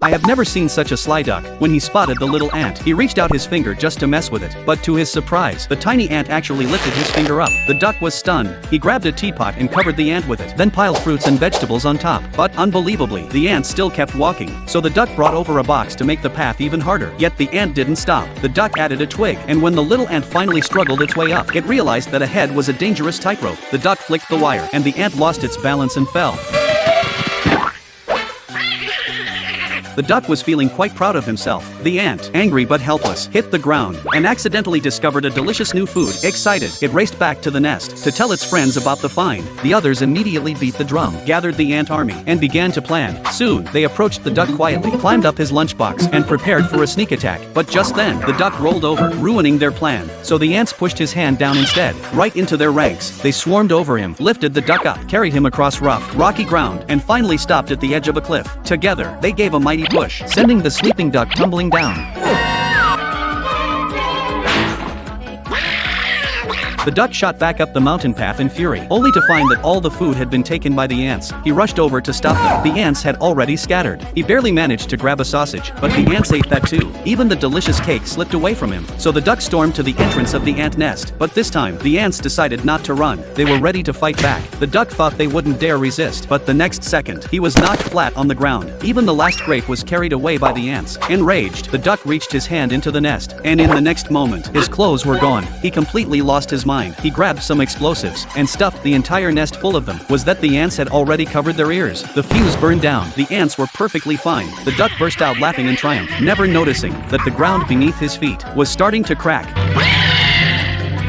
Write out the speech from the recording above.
I have never seen such a sly duck. When he spotted the little ant, he reached out his finger just to mess with it. But to his surprise, the tiny ant actually lifted his finger up. The duck was stunned. He grabbed a teapot and covered the ant with it, then piled fruits and vegetables on top. But unbelievably, the ant still kept walking. So the duck brought over a box to make the path even harder. Yet the ant didn't stop. The duck added a twig, and when the little ant finally struggled its way up, it realized that ahead was a dangerous tightrope. The duck flicked the wire, and the ant lost its balance and fell. The duck was feeling quite proud of himself. The ant, angry but helpless, hit the ground and accidentally discovered a delicious new food. Excited, it raced back to the nest to tell its friends about the find. The others immediately beat the drum, gathered the ant army, and began to plan. Soon, they approached the duck quietly, climbed up his lunchbox, and prepared for a sneak attack. But just then, the duck rolled over, ruining their plan. So the ants pushed his hand down instead, right into their ranks. They swarmed over him, lifted the duck up, carried him across rough, rocky ground, and finally stopped at the edge of a cliff. Together, they gave a mighty push, sending the sleeping duck tumbling down. The duck shot back up the mountain path in fury, only to find that all the food had been taken by the ants. He rushed over to stop them. The ants had already scattered. He barely managed to grab a sausage, but the ants ate that too. Even the delicious cake slipped away from him. So the duck stormed to the entrance of the ant nest. But this time, the ants decided not to run. They were ready to fight back. The duck thought they wouldn't dare resist, but the next second, he was knocked flat on the ground. Even the last grape was carried away by the ants. Enraged, the duck reached his hand into the nest, and in the next moment, his clothes were gone. He completely lost his mind. He grabbed some explosives and stuffed the entire nest full of them. Was that the ants had already covered their ears? The fuse burned down. The ants were perfectly fine. The duck burst out laughing in triumph, never noticing that the ground beneath his feet was starting to crack.